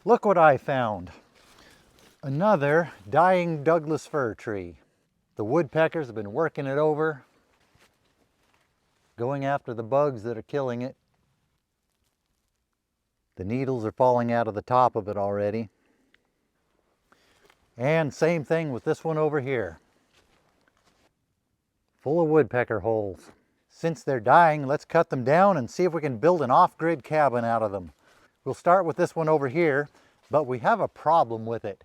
Look what I found. Another dying Douglas fir tree. The woodpeckers have been working it over, going after the bugs that are killing it. The needles are falling out of the top of it already. And same thing with this one over here. Full of woodpecker holes. Since they're dying, let's cut them down and see if we can build an off-grid cabin out of them. We'll start with this one over here, but we have a problem with it.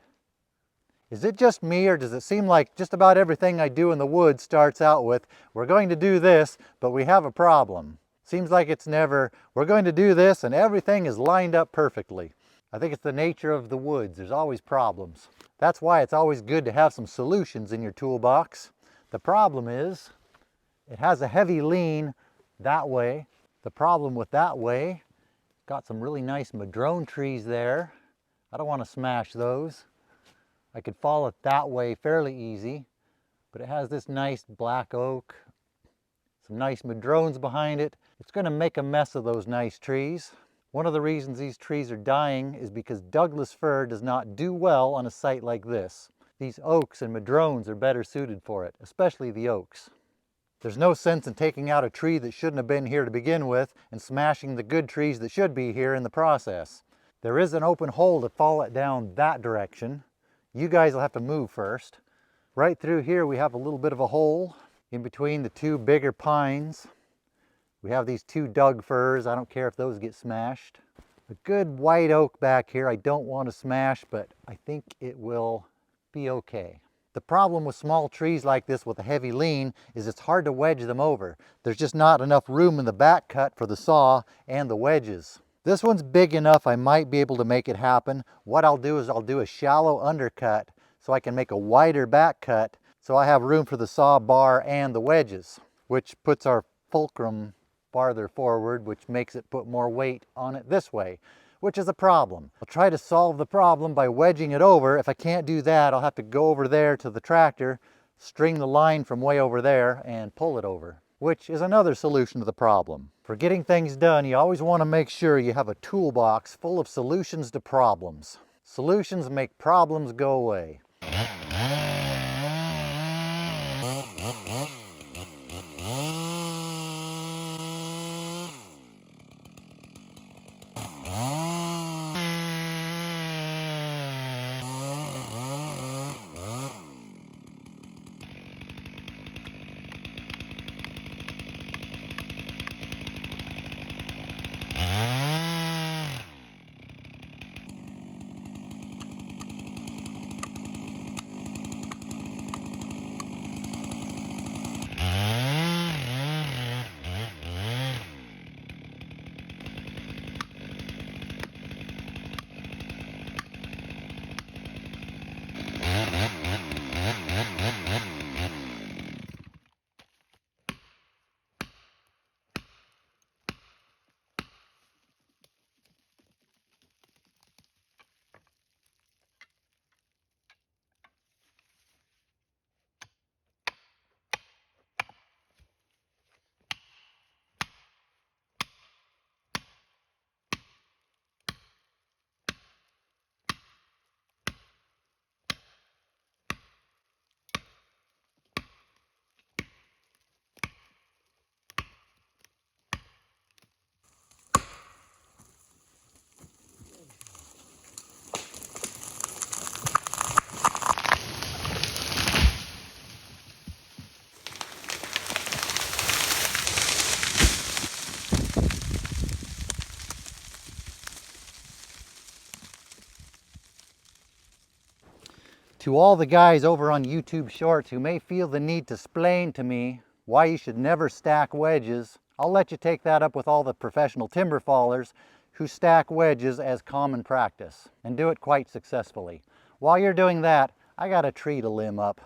Is it just me, or does it seem like just about everything I do in the woods starts out with, we're going to do this, but we have a problem? Seems like it's never, we're going to do this and everything is lined up perfectly. I think it's the nature of the woods. There's always problems. That's why it's always good to have some solutions in your toolbox. The problem is, it has a heavy lean that way. The problem with that way, got some really nice madrone trees there. I don't want to smash those. I could fall it that way fairly easy, but it has this nice black oak, some nice madrones behind it. It's going to make a mess of those nice trees. One of the reasons these trees are dying is because Douglas fir does not do well on a site like this. These oaks and madrones are better suited for it, especially the oaks. There's no sense in taking out a tree that shouldn't have been here to begin with and smashing the good trees that should be here in the process. There is an open hole to fall it down that direction. You guys will have to move first. Right through here we have a little bit of a hole in between the two bigger pines. We have these two Doug firs. I don't care if those get smashed. A good white oak back here I don't want to smash, but I think it will be okay. The problem with small trees like this with a heavy lean is it's hard to wedge them over. There's just not enough room in the back cut for the saw and the wedges. This one's big enough I might be able to make it happen. What I'll do is I'll do a shallow undercut so I can make a wider back cut so I have room for the saw bar and the wedges, which puts our fulcrum farther forward, which makes it put more weight on it this way, which is a problem. I'll try to solve the problem by wedging it over. If I can't do that, I'll have to go over there to the tractor, string the line from way over there and pull it over, which is another solution to the problem. For getting things done, you always want to make sure you have a toolbox full of solutions to problems. Solutions make problems go away. To all the guys over on YouTube Shorts who may feel the need to splain to me why you should never stack wedges, I'll let you take that up with all the professional timber fallers who stack wedges as common practice and do it quite successfully. While you're doing that, I got a tree to limb up.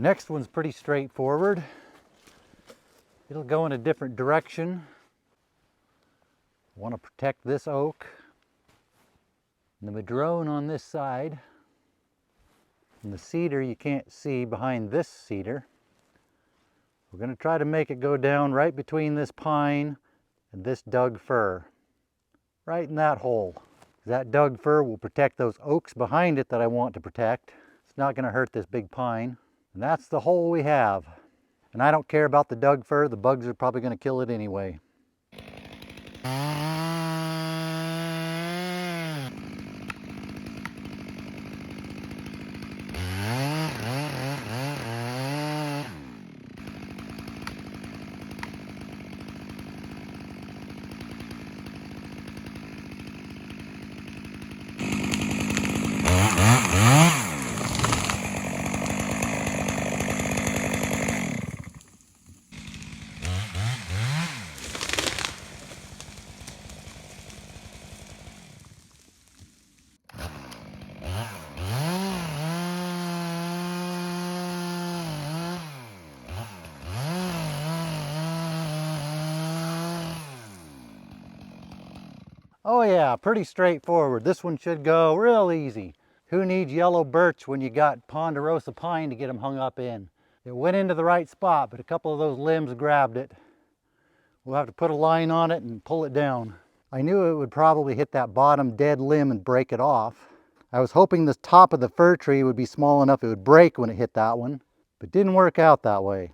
Next one's pretty straightforward. It'll go in a different direction. I want to protect this oak. And the madrone on this side. And the cedar you can't see behind this cedar. We're going to try to make it go down right between this pine and this Doug fir. Right in that hole. That Doug fir will protect those oaks behind it that I want to protect. It's not going to hurt this big pine. And that's the hole we have. And I don't care about the Doug fir, the bugs are probably going to kill it anyway. Oh yeah, pretty straightforward. This one should go real easy. Who needs yellow birch when you got ponderosa pine to get them hung up in? It went into the right spot, but a couple of those limbs grabbed it. We'll have to put a line on it and pull it down. I knew it would probably hit that bottom dead limb and break it off. I was hoping the top of the fir tree would be small enough it would break when it hit that one, but didn't work out that way.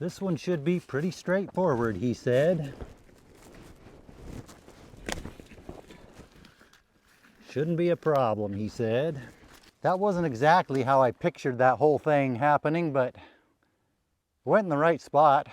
This one should be pretty straightforward, he said. Shouldn't be a problem, he said. That wasn't exactly how I pictured that whole thing happening, but went in the right spot.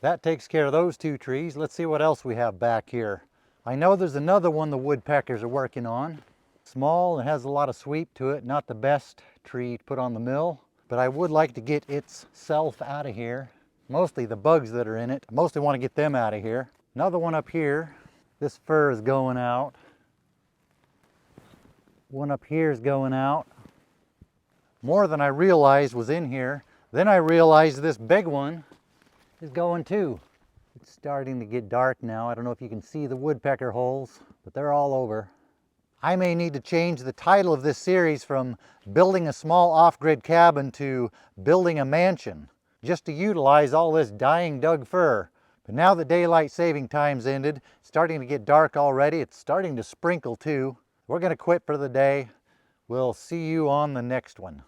That takes care of those 2 trees. Let's see what else we have back here. I know there's another one the woodpeckers are working on. Small and has a lot of sweep to it. Not the best tree to put on the mill, but I would like to get itself out of here. Mostly the bugs that are in it. I mostly want to get them out of here. Another one up here. This fir is going out. One up here is going out. More than I realized was in here. Then I realized this big one is going too. It's starting to get dark now. I don't know if you can see the woodpecker holes, but they're all over. I may need to change the title of this series from Building a Small Off-Grid Cabin to Building a Mansion, just to utilize all this dying Doug fir. But now that daylight saving time's ended, it's starting to get dark already. It's starting to sprinkle too. We're going to quit for the day. We'll see you on the next one.